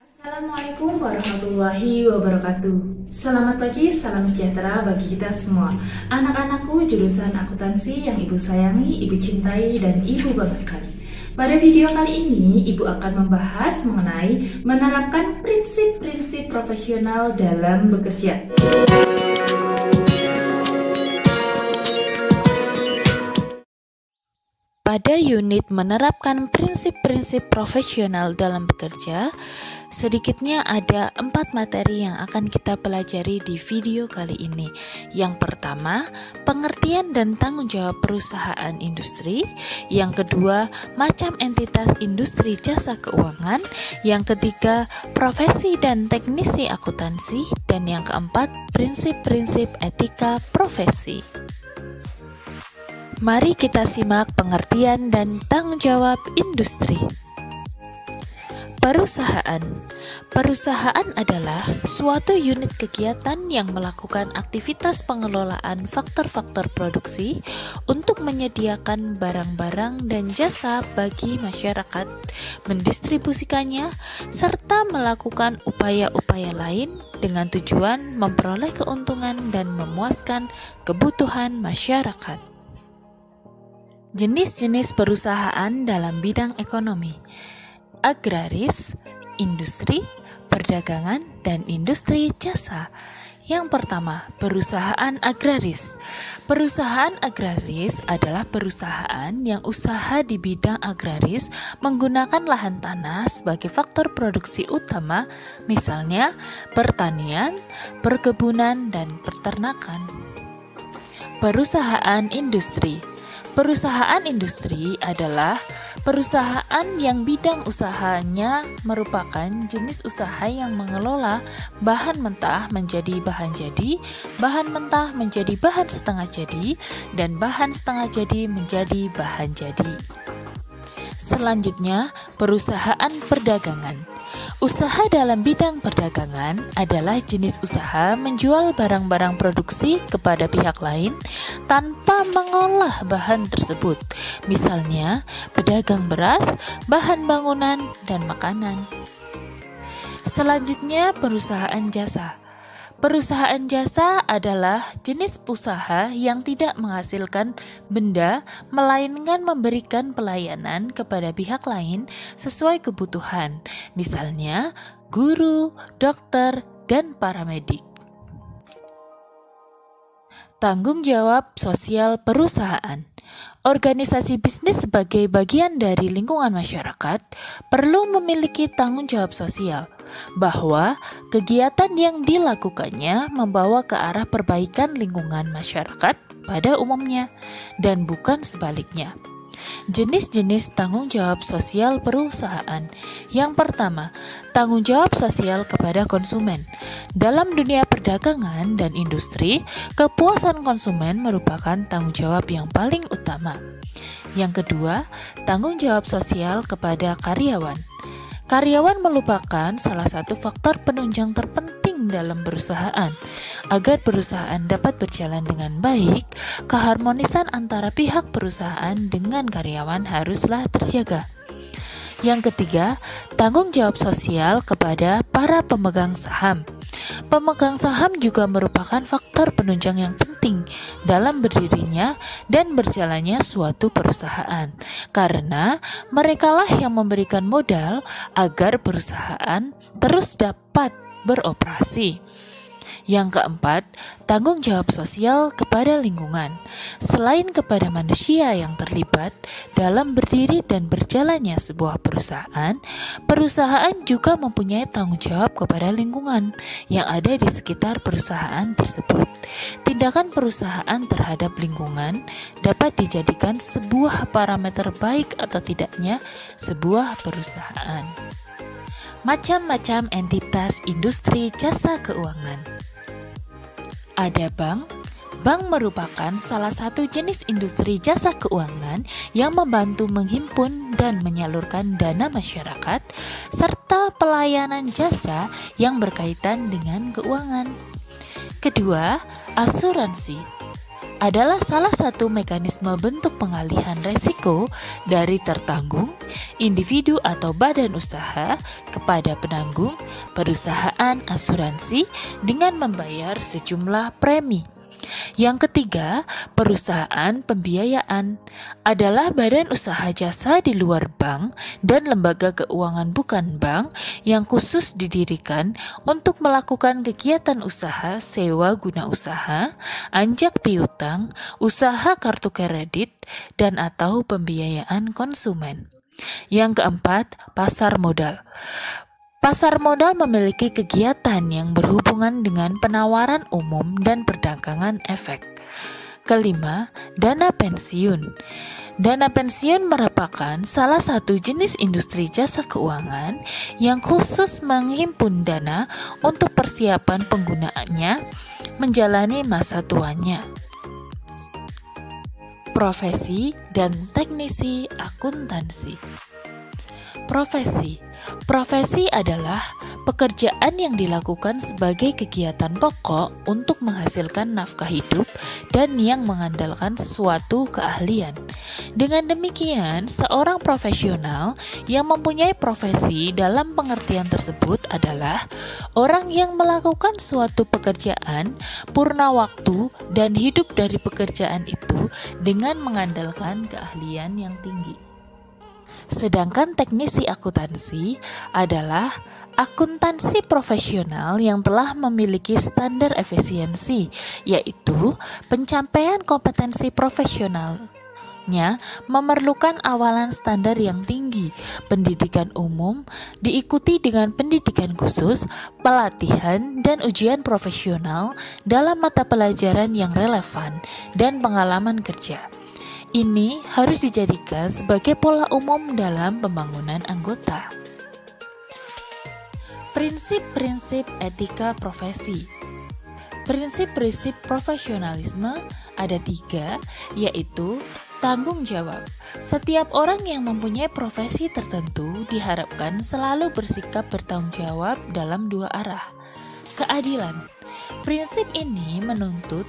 Assalamualaikum warahmatullahi wabarakatuh. Selamat pagi, salam sejahtera bagi kita semua. Anak-anakku jurusan akuntansi yang Ibu sayangi, Ibu cintai, dan Ibu banggakan. Pada video kali ini, Ibu akan membahas mengenai menerapkan prinsip-prinsip profesional dalam bekerja. Pada unit menerapkan prinsip-prinsip profesional dalam bekerja, sedikitnya ada 4 materi yang akan kita pelajari di video kali ini. Yang pertama, pengertian dan tanggung jawab perusahaan industri. Yang kedua, macam entitas industri jasa keuangan. Yang ketiga, profesi dan teknisi akuntansi. Dan yang keempat, prinsip-prinsip etika profesi. Mari kita simak pengertian dan tanggung jawab industri. Perusahaan. Perusahaan adalah suatu unit kegiatan yang melakukan aktivitas pengelolaan faktor-faktor produksi untuk menyediakan barang-barang dan jasa bagi masyarakat, mendistribusikannya, serta melakukan upaya-upaya lain dengan tujuan memperoleh keuntungan dan memuaskan kebutuhan masyarakat. Jenis-jenis perusahaan dalam bidang ekonomi: agraris, industri, perdagangan, dan industri jasa. Yang pertama, perusahaan agraris. Perusahaan agraris adalah perusahaan yang usaha di bidang agraris menggunakan lahan tanah sebagai faktor produksi utama, misalnya pertanian, perkebunan, dan peternakan. Perusahaan industri. Perusahaan industri adalah perusahaan yang bidang usahanya merupakan jenis usaha yang mengelola bahan mentah menjadi bahan jadi, bahan mentah menjadi bahan setengah jadi, dan bahan setengah jadi menjadi bahan jadi. Selanjutnya, perusahaan perdagangan. Usaha dalam bidang perdagangan adalah jenis usaha menjual barang-barang produksi kepada pihak lain tanpa mengolah bahan tersebut, misalnya pedagang beras, bahan bangunan, dan makanan. Selanjutnya, perusahaan jasa. Perusahaan jasa adalah jenis usaha yang tidak menghasilkan benda, melainkan memberikan pelayanan kepada pihak lain sesuai kebutuhan, misalnya guru, dokter, dan paramedik. Tanggung jawab sosial perusahaan. Organisasi bisnis sebagai bagian dari lingkungan masyarakat perlu memiliki tanggung jawab sosial, bahwa kegiatan yang dilakukannya membawa ke arah perbaikan lingkungan masyarakat pada umumnya, dan bukan sebaliknya. Jenis-jenis tanggung jawab sosial perusahaan. Yang pertama, tanggung jawab sosial kepada konsumen. Dalam dunia perdagangan dan industri, kepuasan konsumen merupakan tanggung jawab yang paling utama. Yang kedua, tanggung jawab sosial kepada karyawan. Karyawan merupakan salah satu faktor penunjang terpenting dalam perusahaan. Agar perusahaan dapat berjalan dengan baik, keharmonisan antara pihak perusahaan dengan karyawan haruslah terjaga. Yang ketiga, tanggung jawab sosial kepada para pemegang saham. Pemegang saham juga merupakan faktor penunjang yang penting dalam berdirinya dan berjalannya suatu perusahaan, karena merekalah yang memberikan modal agar perusahaan terus dapat beroperasi. Yang keempat, tanggung jawab sosial kepada lingkungan. Selain kepada manusia yang terlibat dalam berdiri dan berjalannya sebuah perusahaan, perusahaan juga mempunyai tanggung jawab kepada lingkungan yang ada di sekitar perusahaan tersebut. Tindakan perusahaan terhadap lingkungan dapat dijadikan sebuah parameter baik atau tidaknya sebuah perusahaan. Macam-macam entitas industri jasa keuangan. Ada bank. Bank merupakan salah satu jenis industri jasa keuangan yang membantu menghimpun dan menyalurkan dana masyarakat serta pelayanan jasa yang berkaitan dengan keuangan. Kedua, asuransi. adalah salah satu mekanisme bentuk pengalihan resiko dari tertanggung, individu atau badan usaha, kepada penanggung, perusahaan asuransi dengan membayar sejumlah premi. Yang ketiga, perusahaan pembiayaan adalah badan usaha jasa di luar bank dan lembaga keuangan bukan bank yang khusus didirikan untuk melakukan kegiatan usaha sewa guna usaha, anjak piutang, usaha kartu kredit, dan atau pembiayaan konsumen. Yang keempat, pasar modal. Pasar modal memiliki kegiatan yang berhubungan dengan penawaran umum dan perdagangan efek. Kelima, dana pensiun. Dana pensiun merupakan salah satu jenis industri jasa keuangan yang khusus menghimpun dana untuk persiapan penggunaannya menjalani masa tuanya. Profesi dan teknisi akuntansi. Profesi adalah pekerjaan yang dilakukan sebagai kegiatan pokok untuk menghasilkan nafkah hidup dan yang mengandalkan suatu keahlian. Dengan demikian, seorang profesional yang mempunyai profesi dalam pengertian tersebut adalah orang yang melakukan suatu pekerjaan purna waktu dan hidup dari pekerjaan itu dengan mengandalkan keahlian yang tinggi. Sedangkan teknisi akuntansi adalah akuntansi profesional yang telah memiliki standar efisiensi, yaitu pencapaian kompetensi profesionalnya memerlukan awalan standar yang tinggi, pendidikan umum, diikuti dengan pendidikan khusus, pelatihan, dan ujian profesional dalam mata pelajaran yang relevan, dan pengalaman kerja. Ini harus dijadikan sebagai pola umum dalam pembangunan anggota. Prinsip-prinsip etika profesi. Prinsip-prinsip profesionalisme ada 3, yaitu tanggung jawab. Setiap orang yang mempunyai profesi tertentu diharapkan selalu bersikap bertanggung jawab dalam 2 arah. Keadilan. Prinsip ini menuntut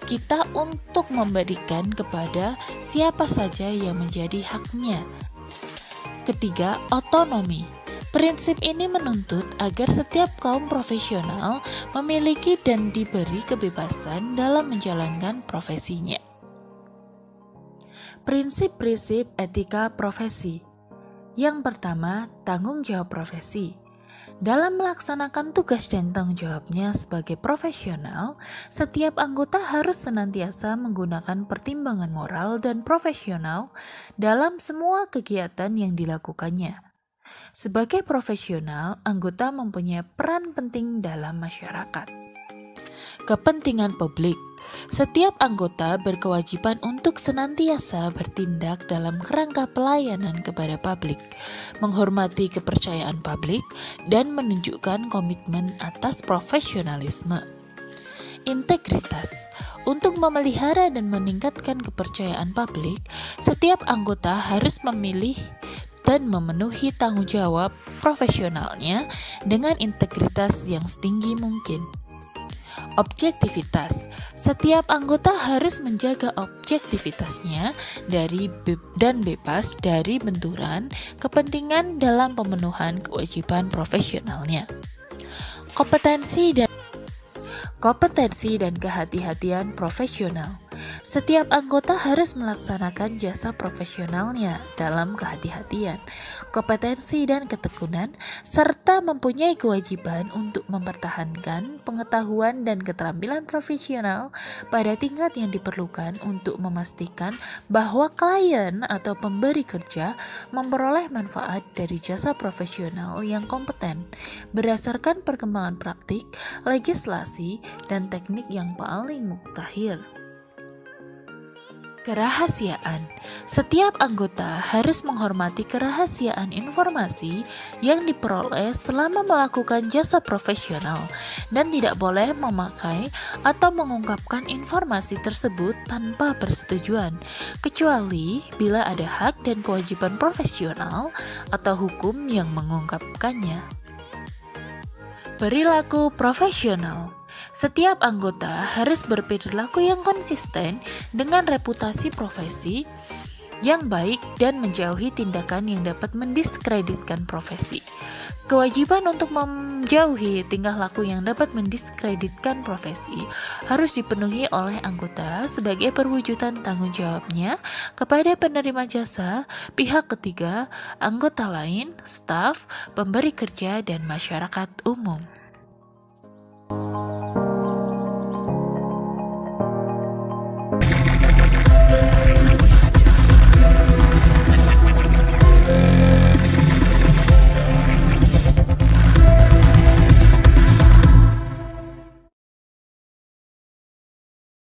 kita untuk memberikan kepada siapa saja yang menjadi haknya. Ketiga, otonomi. Prinsip ini menuntut agar setiap kaum profesional memiliki dan diberi kebebasan dalam menjalankan profesinya. Prinsip-prinsip etika profesi. Yang pertama, tanggung jawab profesi. Dalam melaksanakan tugas dan tanggung jawabnya sebagai profesional, setiap anggota harus senantiasa menggunakan pertimbangan moral dan profesional dalam semua kegiatan yang dilakukannya. Sebagai profesional, anggota mempunyai peran penting dalam masyarakat. Kepentingan publik. Setiap anggota berkewajiban untuk senantiasa bertindak dalam kerangka pelayanan kepada publik, menghormati kepercayaan publik, dan menunjukkan komitmen atas profesionalisme. Integritas. Untuk memelihara dan meningkatkan kepercayaan publik, setiap anggota harus memilih dan memenuhi tanggung jawab profesionalnya dengan integritas yang setinggi mungkin. Objektivitas. Setiap anggota harus menjaga objektivitasnya dan bebas dari benturan kepentingan dalam pemenuhan kewajiban profesionalnya. Kompetensi dan kehati-hatian profesional. Setiap anggota harus melaksanakan jasa profesionalnya dalam kehati-hatian, kompetensi dan ketekunan, serta mempunyai kewajiban untuk mempertahankan pengetahuan dan keterampilan profesional pada tingkat yang diperlukan untuk memastikan bahwa klien atau pemberi kerja memperoleh manfaat dari jasa profesional yang kompeten berdasarkan perkembangan praktik, legislasi, dan teknik yang paling mutakhir. Kerahasiaan. Setiap anggota harus menghormati kerahasiaan informasi yang diperoleh selama melakukan jasa profesional dan tidak boleh memakai atau mengungkapkan informasi tersebut tanpa persetujuan, kecuali bila ada hak dan kewajiban profesional atau hukum yang mengungkapkannya. Perilaku profesional. Setiap anggota harus berperilaku yang konsisten dengan reputasi profesi yang baik dan menjauhi tindakan yang dapat mendiskreditkan profesi. Kewajiban untuk menjauhi tingkah laku yang dapat mendiskreditkan profesi harus dipenuhi oleh anggota sebagai perwujudan tanggung jawabnya kepada penerima jasa, pihak ketiga, anggota lain, staf, pemberi kerja, dan masyarakat umum.